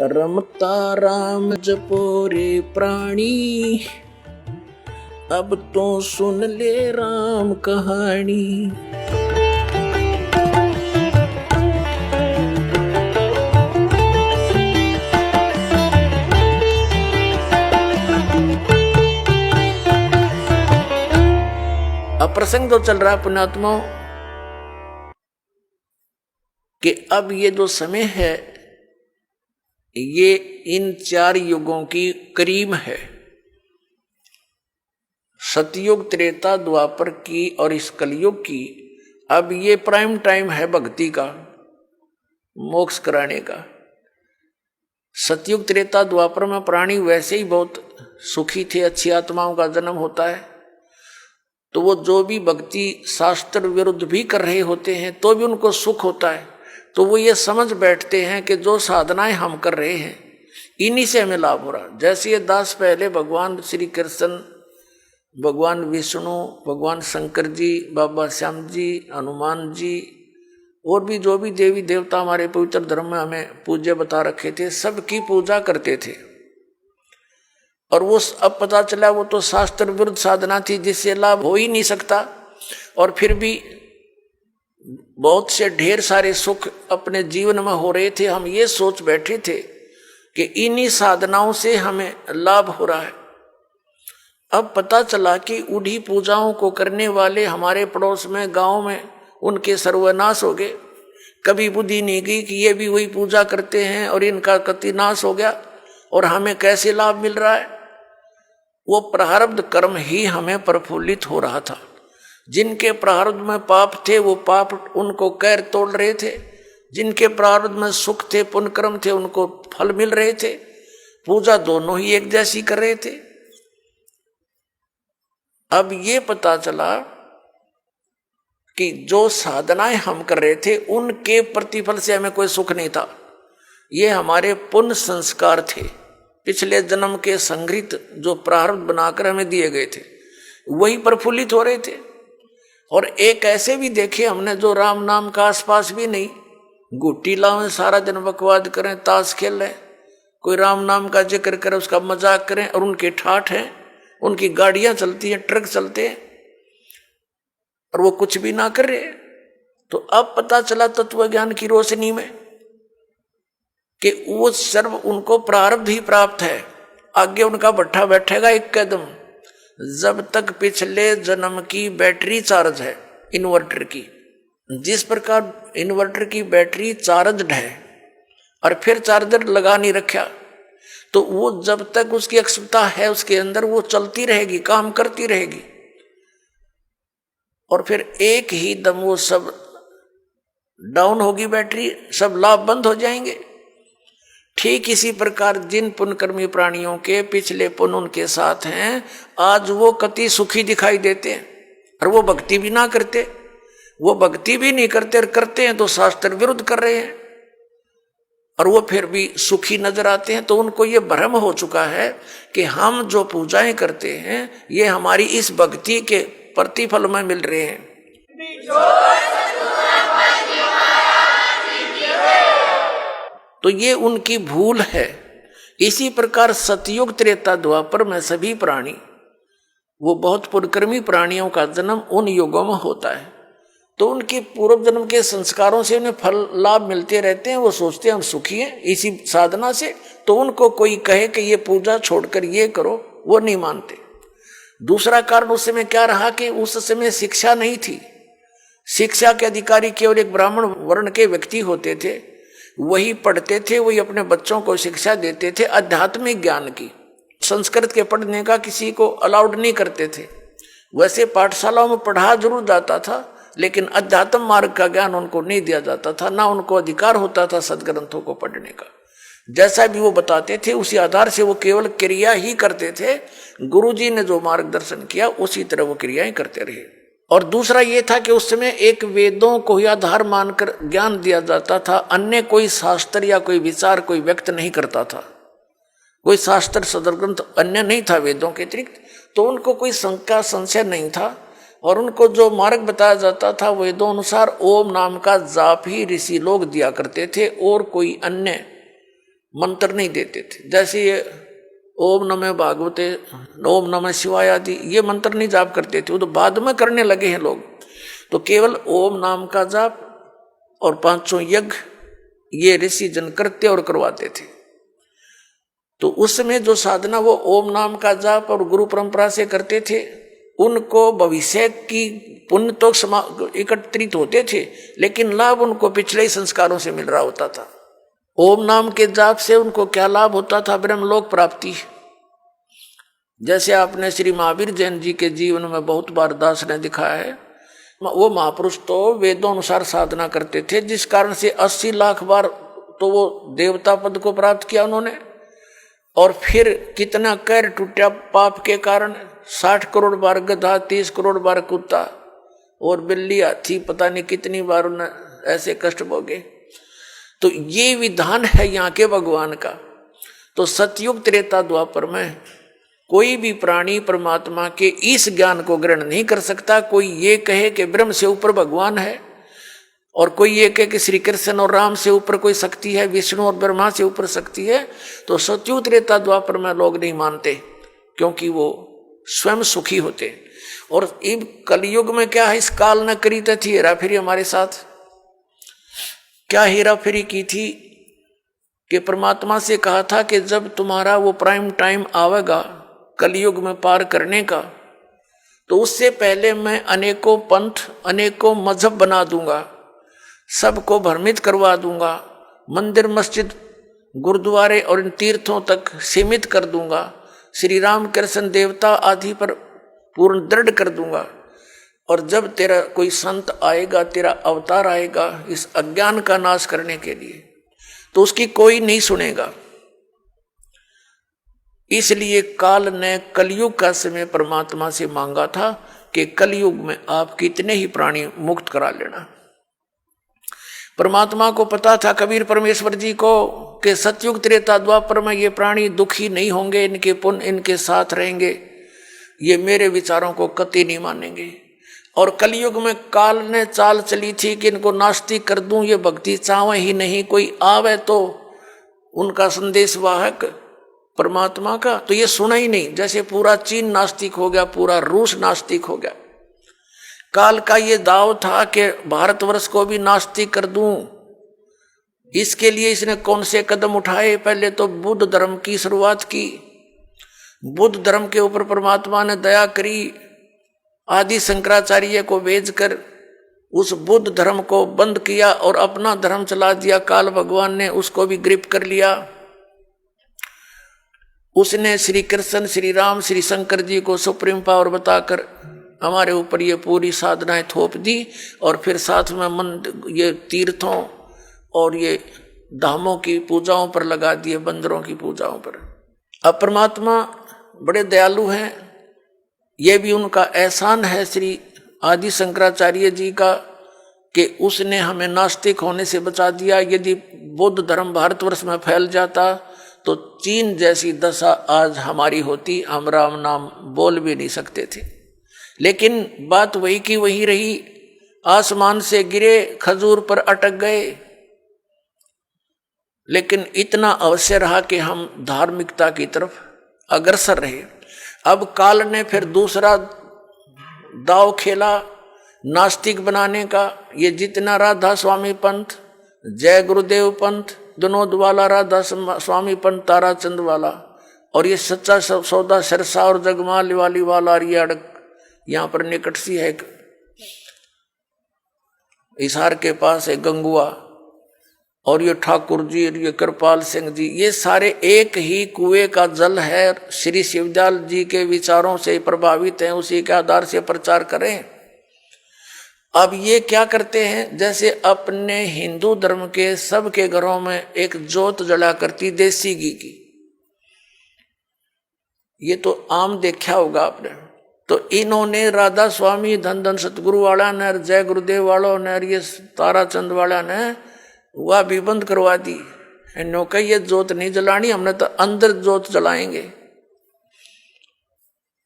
रमता राम जपो रे प्राणी, अब तो सुन ले राम कहानी। अब प्रसंग तो चल रहा है पुण्यात्माओं कि अब ये जो समय है ये इन 4 युगों की करीब है। सतयुग, त्रेता, द्वापर की और इस कलयुग की अब ये प्राइम टाइम है भक्ति का, मोक्ष कराने का। सतयुग, त्रेता, द्वापर में प्राणी वैसे ही बहुत सुखी थे, अच्छी आत्माओं का जन्म होता है, तो वो जो भी भक्ति शास्त्र विरुद्ध भी कर रहे होते हैं तो भी उनको सुख होता है। तो वो ये समझ बैठते हैं कि जो साधनाएं हम कर रहे हैं इन्हीं से हमें लाभ हो रहा। जैसे ये दास पहले भगवान श्री कृष्ण, भगवान विष्णु, भगवान शंकर जी, बाबा श्याम जी, हनुमान जी और भी जो भी देवी देवता हमारे पवित्र धर्म में हमें पूज्य बता रखे थे, सबकी पूजा करते थे। और वो अब पता चला वो तो शास्त्र विरुद्ध साधना थी जिससे लाभ हो ही नहीं सकता। और फिर भी बहुत से ढेर सारे सुख अपने जीवन में हो रहे थे। हम ये सोच बैठे थे कि इन्हीं साधनाओं से हमें लाभ हो रहा है। अब पता चला कि उन्हीं पूजाओं को करने वाले हमारे पड़ोस में, गांव में उनके सर्वनाश हो गए। कभी बुद्धि नहीं गई कि ये भी वही पूजा करते हैं और इनका कति नाश हो गया और हमें कैसे लाभ मिल रहा है। वो प्रारब्ध कर्म ही हमें प्रफुल्लित हो रहा था। जिनके प्रारब्ध में पाप थे वो पाप उनको कैर तोड़ रहे थे, जिनके प्रारब्ध में सुख थे, पुण्य कर्म थे, उनको फल मिल रहे थे। पूजा दोनों ही एक जैसी कर रहे थे। अब ये पता चला कि जो साधनाएं हम कर रहे थे उनके प्रतिफल से हमें कोई सुख नहीं था। ये हमारे पुण्य संस्कार थे, पिछले जन्म के संग्रहित जो प्रारब्ध बनाकर हमें दिए गए थे वही प्रफुल्लित हो रहे थे। और एक ऐसे भी देखे हमने जो राम नाम का आसपास भी नहीं, गुट्टी लावें, सारा दिन बकवाद करें, ताश खेल रहे, कोई राम नाम का जिक्र करे, उसका मजाक करें, और उनके ठाठ हैं, उनकी गाड़ियां चलती हैं, ट्रक चलते हैं और वो कुछ भी ना कर रहे। तो अब पता चला तत्व ज्ञान की रोशनी में कि वो सर्व उनको प्रारब्ध ही प्राप्त है। आगे उनका भट्ठा बैठेगा एक कदम, जब तक पिछले जन्म की बैटरी चार्ज है इन्वर्टर की। जिस प्रकार इन्वर्टर की बैटरी चार्जड है और फिर चार्जर लगा नहीं रखा, तो वो जब तक उसकी अक्षमता है उसके अंदर वो चलती रहेगी, काम करती रहेगी। और फिर एक ही दम वो सब डाउन होगी बैटरी, सब लाभ बंद हो जाएंगे। ठीक इसी प्रकार जिन पुण्यकर्मी प्राणियों के पिछले पुण्य उनके साथ हैं, आज वो कति सुखी दिखाई देते हैं और वो भक्ति भी ना करते। वो भक्ति भी नहीं करते और करते हैं तो शास्त्र विरुद्ध कर रहे हैं और वो फिर भी सुखी नजर आते हैं। तो उनको ये भ्रम हो चुका है कि हम जो पूजाएं करते हैं ये हमारी इस भक्ति के प्रतिफल में मिल रहे हैं। तो ये उनकी भूल है। इसी प्रकार सतयुग, त्रेता, द्वापर में सभी प्राणी, वो बहुत पुण्यकर्मी प्राणियों का जन्म उन युगों में होता है। तो उनके पूर्व जन्म के संस्कारों से उन्हें फल लाभ मिलते रहते हैं। वो सोचते हैं हम सुखी हैं इसी साधना से। तो उनको कोई कहे कि ये पूजा छोड़कर ये करो, वो नहीं मानते। दूसरा कारण उस समय क्या रहा कि उस समय शिक्षा नहीं थी। शिक्षा के अधिकारी केवल एक ब्राह्मण वर्ण के व्यक्ति होते थे, वही पढ़ते थे, वही अपने बच्चों को शिक्षा देते थे आध्यात्मिक ज्ञान की। संस्कृत के पढ़ने का किसी को अलाउड नहीं करते थे। वैसे पाठशालाओं में पढ़ा जरूर जाता था, लेकिन अध्यात्म मार्ग का ज्ञान उनको नहीं दिया जाता था, ना उनको अधिकार होता था सदग्रंथों को पढ़ने का। जैसा भी वो बताते थे उसी आधार से वो केवल क्रिया ही करते थे। गुरुजी ने जो मार्गदर्शन किया उसी तरह वो क्रियाएं करते रहे। और दूसरा ये था कि उस समय एक वेदों को ही आधार मानकर ज्ञान दिया जाता था, अन्य कोई शास्त्र या कोई विचार कोई व्यक्त नहीं करता था। कोई शास्त्र सदग्रंथ अन्य नहीं था वेदों के अतिरिक्त। तो उनको कोई शंका संशय नहीं था और उनको जो मार्ग बताया जाता था वेदों अनुसार ओम नाम का जाप ही ऋषि लोग दिया करते थे और कोई अन्य मंत्र नहीं देते थे। जैसे ये ओम नमः भागवते, ओम नमः शिवाय आदि ये मंत्र नहीं जाप करते थे, वो तो बाद में करने लगे हैं लोग। तो केवल ओम नाम का जाप और 500 यज्ञ ये ऋषि जन करते और करवाते थे। तो उसमें जो साधना वो ओम नाम का जाप और गुरु परंपरा से करते थे, उनको भविष्य की पुण्य तो एकत्रित होते थे, लेकिन लाभ उनको पिछले ही संस्कारों से मिल रहा होता था। ओम नाम के जाप से उनको क्या लाभ होता था? ब्रह्मलोक प्राप्ति। जैसे आपने श्री महावीर जैन जी के जीवन में बहुत बार दास ने दिखाया है, वो महापुरुष तो वेदों अनुसार साधना करते थे, जिस कारण से 80 लाख बार तो वो देवता पद को प्राप्त किया उन्होंने। और फिर कितना कैर टूटा पाप के कारण, 60 करोड़ बार गधा, 30 करोड़ बार कुत्ता और बिल्ली हाथी, पता नहीं कितनी बार उन्हें ऐसे कष्ट भोगे। तो ये विधान है यहाँ के भगवान का। तो सतयुग त्रेता द्वापर में कोई भी प्राणी परमात्मा के इस ज्ञान को ग्रहण नहीं कर सकता। कोई ये कहे कि ब्रह्म से ऊपर भगवान है, और कोई ये कहे कि श्री कृष्ण और राम से ऊपर कोई शक्ति है, विष्णु और ब्रह्मा से ऊपर शक्ति है, तो सतयुग त्रेता द्वापर में लोग नहीं मानते, क्योंकि वो स्वयं सुखी होते। और इब कलयुग में क्या है, इस काल न करी थी हेरा फेरी हमारे साथ। क्या हेरा फेरी की थी कि परमात्मा से कहा था कि जब तुम्हारा वो प्राइम टाइम आवेगा कलयुग में पार करने का, तो उससे पहले मैं अनेकों पंथ, अनेकों मजहब बना दूंगा, सबको भ्रमित करवा दूंगा, मंदिर मस्जिद गुरुद्वारे और इन तीर्थों तक सीमित कर दूंगा, श्री राम कृष्ण देवता आदि पर पूर्ण दृढ़ कर दूंगा। और जब तेरा कोई संत आएगा, तेरा अवतार आएगा इस अज्ञान का नाश करने के लिए, तो उसकी कोई नहीं सुनेगा। इसलिए काल ने कलयुग का समय परमात्मा से मांगा था कि कलयुग में आप कितने ही प्राणी मुक्त करा लेना। परमात्मा को पता था, कबीर परमेश्वर जी को, कि सतयुग त्रेता द्वापर में ये प्राणी दुखी नहीं होंगे, इनके पुण्य इनके साथ रहेंगे, ये मेरे विचारों को कतई नहीं मानेंगे। और कलयुग में काल ने चाल चली थी कि इनको नास्तिक कर दूं, ये भक्ति चाहे ही नहीं, कोई आवे तो उनका संदेश वाहक परमात्मा का, तो ये सुना ही नहीं। जैसे पूरा चीन नास्तिक हो गया, पूरा रूस नास्तिक हो गया। काल का ये दाव था कि भारतवर्ष को भी नास्तिक कर दूं। इसके लिए इसने कौन से कदम उठाए? पहले तो बुद्ध धर्म की शुरुआत की। बुद्ध धर्म के ऊपर परमात्मा ने दया करी, आदि शंकराचार्य को भेजकर उस बुद्ध धर्म को बंद किया और अपना धर्म चला दिया। काल भगवान ने उसको भी ग्रिप कर लिया। उसने श्री कृष्ण, श्री राम, श्री शंकर जी को सुप्रीम पावर बताकर हमारे ऊपर ये पूरी साधनाएं थोप दी, और फिर साथ में मंदिर, ये तीर्थों और ये धामों की पूजाओं पर लगा दिए, बंदरों की पूजाओं पर। अब परमात्मा बड़े दयालु हैं, ये भी उनका एहसान है श्री आदि शंकराचार्य जी का कि उसने हमें नास्तिक होने से बचा दिया। यदि बौद्ध धर्म भारतवर्ष में फैल जाता तो चीन जैसी दशा आज हमारी होती, हम राम नाम बोल भी नहीं सकते थे। लेकिन बात वही की वही रही, आसमान से गिरे, खजूर पर अटक गए। लेकिन इतना अवश्य रहा कि हम धार्मिकता की तरफ अग्रसर रहे। अब काल ने फिर दूसरा दाव खेला नास्तिक बनाने का। ये जितना राधा स्वामी पंथ, जय गुरुदेव पंथ, विनोद वाला, राधा स्वामी पंथ, ताराचंद वाला, और ये सच्चा सौदा सरसा और जगमाल वाली वाला, और ये अड़क यहाँ पर निकट सी है हिसार के पास है गंगुआ, और ये ठाकुर जी और ये कृपाल सिंह जी, ये सारे एक ही कुएं का जल है। श्री शिवदयाल जी के विचारों से प्रभावित हैं, उसी के आधार से प्रचार करें। अब ये क्या करते हैं, जैसे अपने हिंदू धर्म के सबके घरों में एक जोत जला करती देसी घी की, ये तो आम देखा होगा आपने। तो इन्होंने राधा स्वामी, धन धन सतगुरु वाला ने, जय गुरुदेव वालों ने, ये ताराचंद वाला ने वह भी बंद करवा दी। इन्हों का ये जोत नहीं जलानी, हमने तो अंदर जोत जलाएंगे।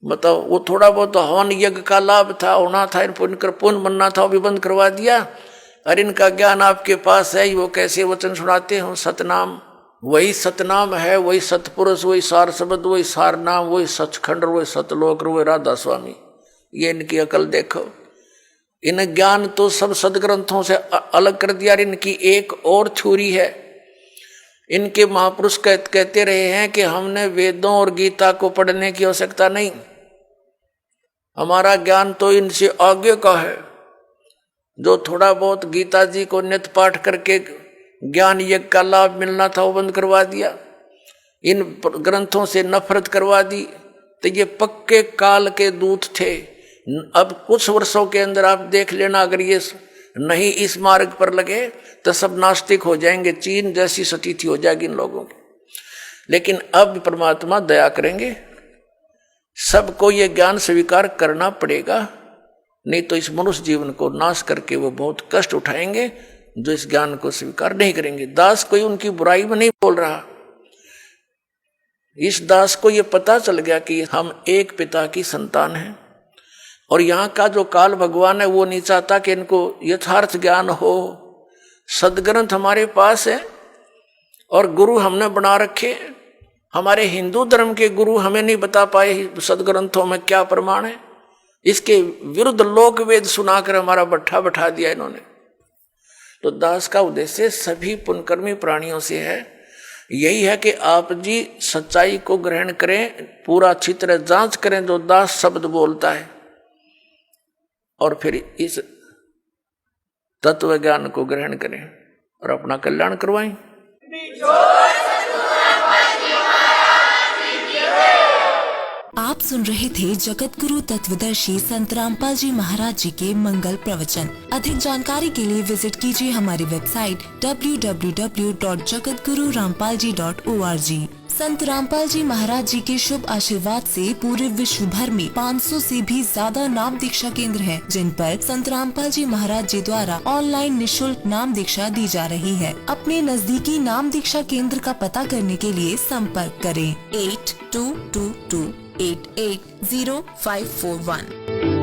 बताओ, वो थोड़ा बहुत हवन यज्ञ का लाभ था, होना था, पुण्य बनना था, वो भी बंद करवा दिया। और इनका ज्ञान आपके पास है, वो कैसे वचन सुनाते हो, सतनाम वही सतनाम है, वही सतपुरुष, वही सार शब्द, वही सार नाम, वही सचखंड, वही सतलोक, वही राधा स्वामी। ये इनकी अकल देखो। इन ज्ञान तो सब सदग्रंथों से अलग कर दिया। इनकी एक और छुरी है। इनके महापुरुष कहते रहे हैं कि हमने वेदों और गीता को पढ़ने की आवश्यकता नहीं, हमारा ज्ञान तो इनसे आगे का है। जो थोड़ा बहुत गीता जी को नित्य पाठ करके ज्ञान यज्ञ का लाभ मिलना था वो बंद करवा दिया, इन ग्रंथों से नफरत करवा दी। तो ये पक्के काल के दूत थे। अब कुछ वर्षों के अंदर आप देख लेना, अगर ये नहीं इस मार्ग पर लगे तो सब नास्तिक हो जाएंगे, चीन जैसी स्थिति हो जाएगी इन लोगों की। लेकिन अब परमात्मा दया करेंगे, सबको ये ज्ञान स्वीकार करना पड़ेगा, नहीं तो इस मनुष्य जीवन को नाश करके वो बहुत कष्ट उठाएंगे जो इस ज्ञान को स्वीकार नहीं करेंगे। दास कोई उनकी बुराई में नहीं बोल रहा। इस दास को ये पता चल गया कि हम एक पिता की संतान हैं, और यहाँ का जो काल भगवान है वो नहीं चाहता कि इनको यथार्थ ज्ञान हो। सदग्रंथ हमारे पास है और गुरु हमने बना रखे। हमारे हिंदू धर्म के गुरु हमें नहीं बता पाए सदग्रंथों में क्या प्रमाण है, इसके विरुद्ध लोक वेद सुनाकर हमारा बट्ठा बैठा दिया इन्होंने। तो दास का उद्देश्य सभी पुण्यकर्मी प्राणियों से है, यही है कि आप जी सच्चाई को ग्रहण करें, पूरा अच्छी तरह जांच करें जो दास शब्द बोलता है, और फिर इस तत्व ज्ञान को ग्रहण करें और अपना कल्याण करवाएं। आप सुन रहे थे जगत गुरु तत्वदर्शी संत रामपाल जी महाराज जी के मंगल प्रवचन। अधिक जानकारी के लिए विजिट कीजिए हमारी वेबसाइट www.jagatgururampalji.org। संत रामपाल जी महाराज जी के शुभ आशीर्वाद से पूरे विश्व भर में 500 से भी ज्यादा नाम दीक्षा केंद्र हैं, जिन पर संत रामपाल जी महाराज जी द्वारा ऑनलाइन निशुल्क नाम दीक्षा दी जा रही है। अपने नजदीकी नाम दीक्षा केंद्र का पता करने के लिए संपर्क करें 8222880541।